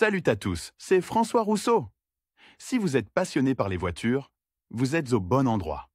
Salut à tous, c'est François Rousseau. Si vous êtes passionné par les voitures, vous êtes au bon endroit.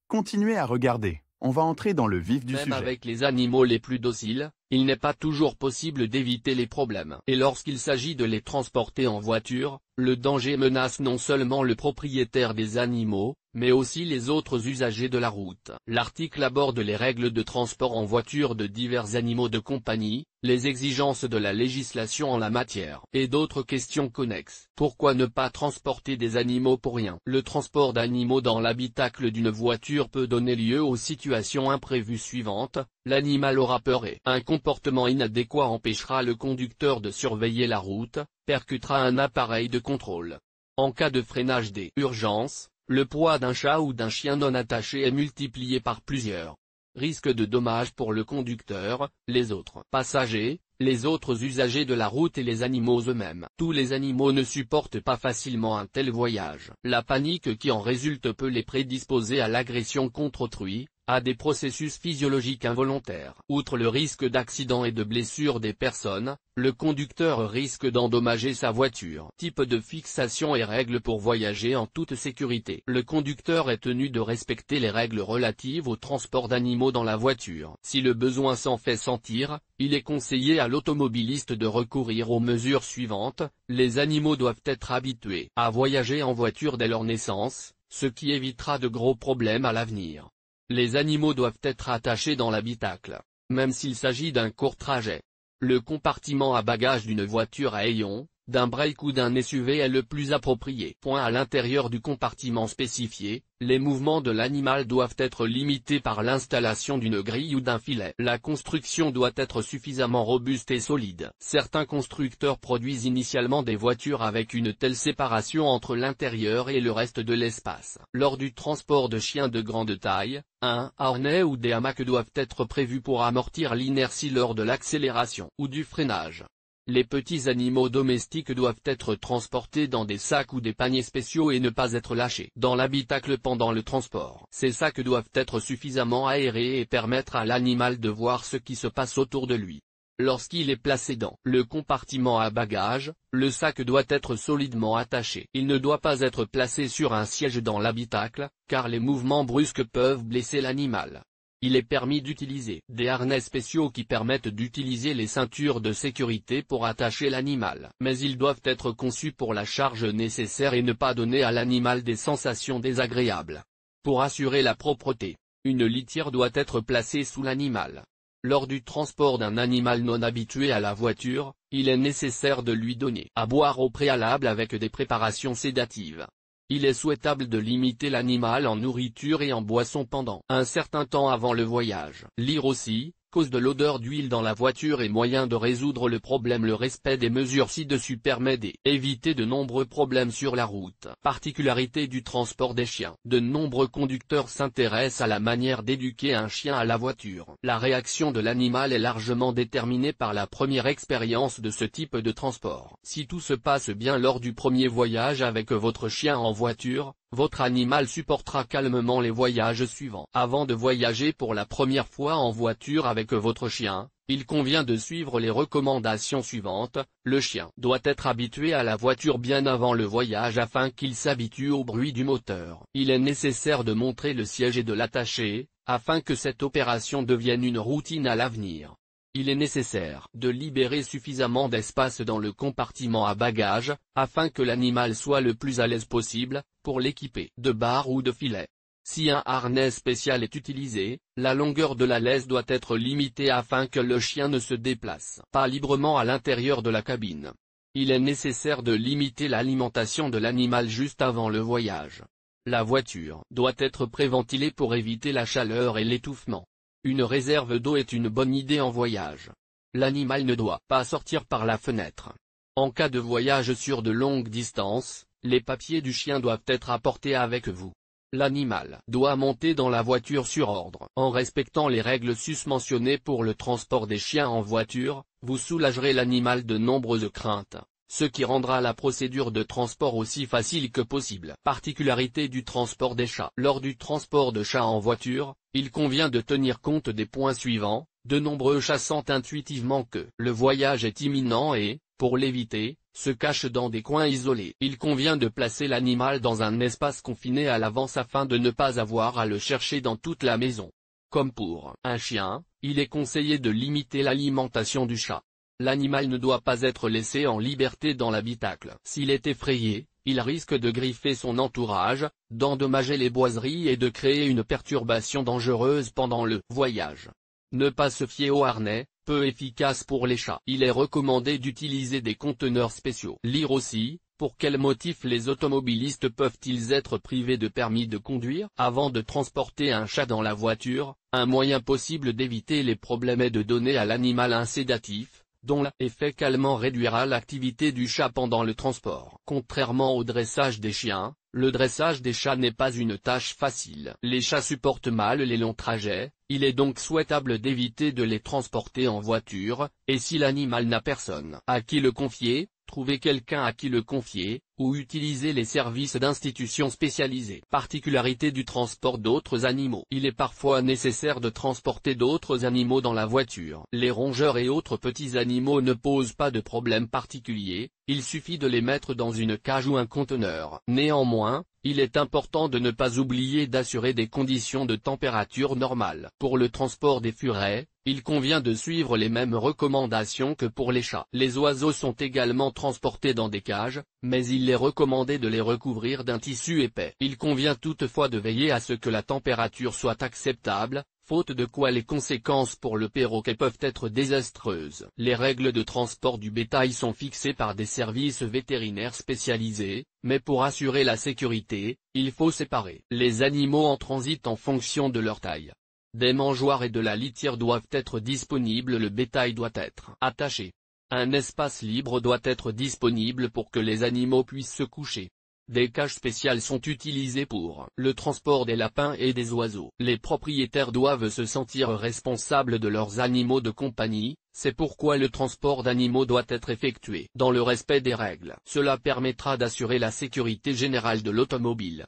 Continuez à regarder, on va entrer dans le vif du Même sujet. avec les animaux les plus dociles, il n'est pas toujours possible d'éviter les problèmes. Et lorsqu'il s'agit de les transporter en voiture, le danger menace non seulement le propriétaire des animaux, mais aussi les autres usagers de la route. L'article aborde les règles de transport en voiture de divers animaux de compagnie, les exigences de la législation en la matière, et d'autres questions connexes. Pourquoi ne pas transporter des animaux pour rien? Le transport d'animaux dans l'habitacle d'une voiture peut donner lieu aux situations imprévues suivantes. L'animal aura peur et un comportement inadéquat empêchera le conducteur de surveiller la route, percutera un appareil de contrôle. En cas de freinage des urgences, le poids d'un chat ou d'un chien non attaché est multiplié par plusieurs. Risque de dommages pour le conducteur, les autres passagers, les autres usagers de la route et les animaux eux-mêmes. Tous les animaux ne supportent pas facilement un tel voyage. La panique qui en résulte peut les prédisposer à l'agression contre autrui, à des processus physiologiques involontaires. Outre le risque d'accident et de blessure des personnes, le conducteur risque d'endommager sa voiture. Type de fixation et règles pour voyager en toute sécurité. Le conducteur est tenu de respecter les règles relatives au transport d'animaux dans la voiture. Si le besoin s'en fait sentir, il est conseillé à l'automobiliste de recourir aux mesures suivantes. Les animaux doivent être habitués à voyager en voiture dès leur naissance, ce qui évitera de gros problèmes à l'avenir. Les animaux doivent être attachés dans l'habitacle, même s'il s'agit d'un court trajet. Le compartiment à bagages d'une voiture à ayons, d'un break ou d'un SUV est le plus approprié. À l'intérieur du compartiment spécifié, les mouvements de l'animal doivent être limités par l'installation d'une grille ou d'un filet. La construction doit être suffisamment robuste et solide. Certains constructeurs produisent initialement des voitures avec une telle séparation entre l'intérieur et le reste de l'espace. Lors du transport de chiens de grande taille, un harnais ou des hamacs doivent être prévus pour amortir l'inertie lors de l'accélération ou du freinage. Les petits animaux domestiques doivent être transportés dans des sacs ou des paniers spéciaux et ne pas être lâchés dans l'habitacle pendant le transport. Ces sacs doivent être suffisamment aérés et permettre à l'animal de voir ce qui se passe autour de lui. Lorsqu'il est placé dans le compartiment à bagages, le sac doit être solidement attaché. Il ne doit pas être placé sur un siège dans l'habitacle, car les mouvements brusques peuvent blesser l'animal. Il est permis d'utiliser des harnais spéciaux qui permettent d'utiliser les ceintures de sécurité pour attacher l'animal. Mais ils doivent être conçus pour la charge nécessaire et ne pas donner à l'animal des sensations désagréables. Pour assurer la propreté, une litière doit être placée sous l'animal. Lors du transport d'un animal non habitué à la voiture, il est nécessaire de lui donner à boire au préalable avec des préparations sédatives. Il est souhaitable de limiter l'animal en nourriture et en boisson pendant un certain temps avant le voyage. Lire aussi, cause de l'odeur d'huile dans la voiture et moyen de résoudre le problème. Le respect des mesures ci-dessus permet d'éviter de nombreux problèmes sur la route. Particularité du transport des chiens. De nombreux conducteurs s'intéressent à la manière d'éduquer un chien à la voiture. La réaction de l'animal est largement déterminée par la première expérience de ce type de transport. Si tout se passe bien lors du premier voyage avec votre chien en voiture, votre animal supportera calmement les voyages suivants. Avant de voyager pour la première fois en voiture avec votre chien, il convient de suivre les recommandations suivantes. Le chien doit être habitué à la voiture bien avant le voyage afin qu'il s'habitue au bruit du moteur. Il est nécessaire de montrer le siège et de l'attacher, afin que cette opération devienne une routine à l'avenir. Il est nécessaire de libérer suffisamment d'espace dans le compartiment à bagages, afin que l'animal soit le plus à l'aise possible, pour l'équiper de barres ou de filets. Si un harnais spécial est utilisé, la longueur de la laisse doit être limitée afin que le chien ne se déplace pas librement à l'intérieur de la cabine. Il est nécessaire de limiter l'alimentation de l'animal juste avant le voyage. La voiture doit être préventilée pour éviter la chaleur et l'étouffement. Une réserve d'eau est une bonne idée en voyage. L'animal ne doit pas sortir par la fenêtre. En cas de voyage sur de longues distances, les papiers du chien doivent être apportés avec vous. L'animal doit monter dans la voiture sur ordre. En respectant les règles susmentionnées pour le transport des chiens en voiture, vous soulagerez l'animal de nombreuses craintes, ce qui rendra la procédure de transport aussi facile que possible. Particularité du transport des chats. Lors du transport de chats en voiture, il convient de tenir compte des points suivants. De nombreux chats sentent intuitivement que le voyage est imminent et, pour l'éviter, se cache dans des coins isolés. Il convient de placer l'animal dans un espace confiné à l'avance afin de ne pas avoir à le chercher dans toute la maison. Comme pour un chien, il est conseillé de limiter l'alimentation du chat. L'animal ne doit pas être laissé en liberté dans l'habitacle. S'il est effrayé, il risque de griffer son entourage, d'endommager les boiseries et de créer une perturbation dangereuse pendant le voyage. Ne pas se fier au harnais, peu efficace pour les chats. Il est recommandé d'utiliser des conteneurs spéciaux. Lire aussi, pour quels motifs les automobilistes peuvent-ils être privés de permis de conduire? Avant de transporter un chat dans la voiture, un moyen possible d'éviter les problèmes est de donner à l'animal un sédatif, dont l'effet calmant réduira l'activité du chat pendant le transport. Contrairement au dressage des chiens, le dressage des chats n'est pas une tâche facile. Les chats supportent mal les longs trajets, il est donc souhaitable d'éviter de les transporter en voiture, et si l'animal n'a personne à qui le confier, trouver quelqu'un à qui le confier, ou utiliser les services d'institutions spécialisées. Particularité du transport d'autres animaux. Il est parfois nécessaire de transporter d'autres animaux dans la voiture. Les rongeurs et autres petits animaux ne posent pas de problème particulier, il suffit de les mettre dans une cage ou un conteneur. Néanmoins, il est important de ne pas oublier d'assurer des conditions de température normales. Pour le transport des furets, il convient de suivre les mêmes recommandations que pour les chats. Les oiseaux sont également transportés dans des cages, mais il est recommandé de les recouvrir d'un tissu épais. Il convient toutefois de veiller à ce que la température soit acceptable, faute de quoi les conséquences pour le perroquet peuvent être désastreuses. Les règles de transport du bétail sont fixées par des services vétérinaires spécialisés, mais pour assurer la sécurité, il faut séparer les animaux en transit en fonction de leur taille. Des mangeoires et de la litière doivent être disponibles, le bétail doit être attaché. Un espace libre doit être disponible pour que les animaux puissent se coucher. Des cages spéciales sont utilisées pour le transport des lapins et des oiseaux. Les propriétaires doivent se sentir responsables de leurs animaux de compagnie, c'est pourquoi le transport d'animaux doit être effectué dans le respect des règles. Cela permettra d'assurer la sécurité générale de l'automobile.